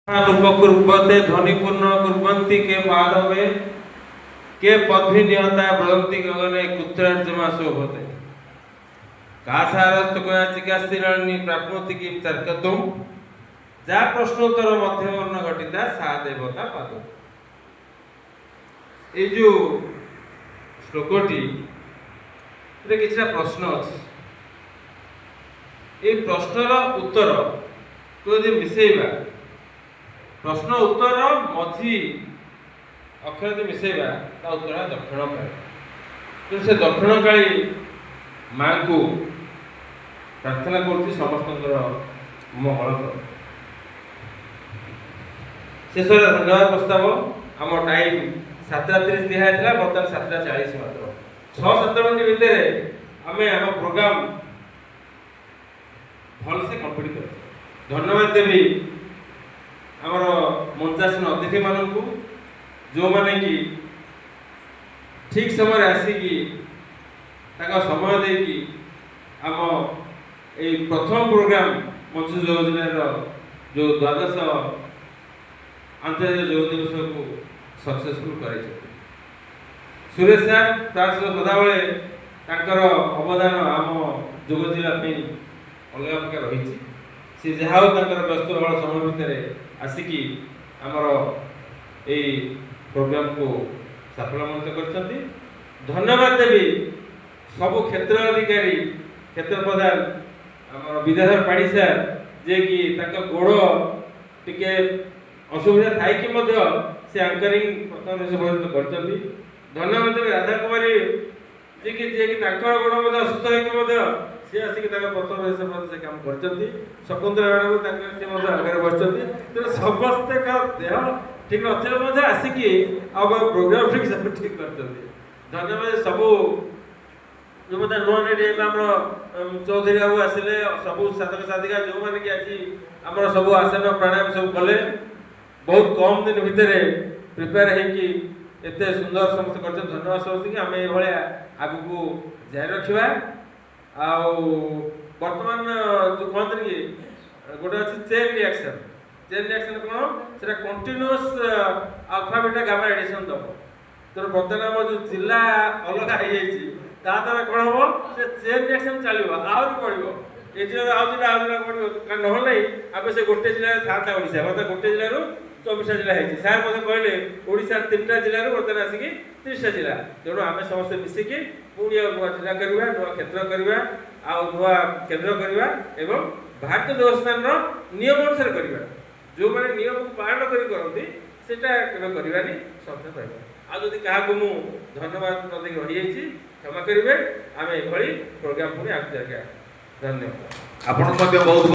कुर्वते ध्वनिपूर्ण कुर्वन्ति के पादवे के पद्मी निहता ब्रदन्ति गगने कुत्रार्जमा शोभते कासारस्त कोया चिकास्तिरणी प्राप्नोति किं तर्कतुम जा प्रश्नोत्तर मध्यवर्ण घटिता सा देवता पाद। ये जो श्लोकटी किछटा प्रश्न अच्छे ये प्रश्नर उत्तर को यदि मिसेइबा प्रश्न उत्तर मझी अक्षर यदि मिसेइबा ता उत्तर दक्षिण काली तो से दक्षिण काली माँ को प्रार्थना करुच्ची समस्त मंगल कर। शेष धन्यवाद प्रस्ताव आम टाइम 7:30 दिखाई बर्तमान 7:40 मात्र 6-7 मिनट भितर आम आम प्रोग्राम भल से कंप्लीट कर। धन्यवाद देवी आमर मंचासन अतिथि मान जो माने कि ठीक समय आसिकी समय देकी आम ए प्रथम प्रोग्राम मंच योग जिलार जो 12 आंतर्जातिक योग दिवस को सक्सेसफुल कर। सुरेश सर तार सदाबले अवदान आम योग जिला अलग प्रकार रही सी जहाँ व्यस्त बहुल समय भितर आसिकी आमर ए प्रोग्राम को सफलमंत कर। धन्यवाद देवी सबु क्षेत्र अधिकारी क्षेत्र प्रधान आम विद्याधर पाड़ी सर जे कि गोड़ टिके असुविधा थाई से आंकरिंग प्रथम कर। धन्यवाद देवी राधा कुमारी जे कि गोड़ असुस्थ होगी सी आसिक प्रथम से काम कर। शकुंतला मैडम आगे बस समस्ते देह ठीक अच्छे आसिकी प्रोग्राम ठीक सब ठीक कर। धन्यवाद सबू जो मतलब नुआ चौधरी बाबू आसिले सबू साधक साधिका जो मैंने कि आज आम सब आसन प्राणायाम सब कले बहुत कम दिन भितर प्रिपेयर होते सुंदर समस्त कर। धन्यवाद समस्त आम ये आग को जारी रखा। वर्तमान जो कहते कि गोटे अच्छे चेन रिएक्शन कौन से continuous alpha beta gamma addition दब तो बर्तमान आम जो जिला अलग हो द्वारा कौन हम से चेन रिएक्शन चलो आहरी बढ़ो ये जिला आउला बढ़ो ना आम से गोटे जिले था ओडिशा मतलब गोटे जिलू 24टा जिला है सार मतलब कहले ओडिशा 3टा जिलू बर्तमान आसिकी 30टा जिला तेणु आम समस्त मिसिकी पुणी नुआ जिला करवा नुआ क्षेत्र करवा नुआ केन्द्र करवा एवं भारतीय देवस्थान नियम अनुसार करवा जो मैंने नियम को पालन करते करवानी सचेत रहा। आदि क्या मुझे धन्यवाद नदी रही क्षमा करेंगे आम ये प्रोग्राम पुणी आगे जाए। धन्यवाद। आप बहुत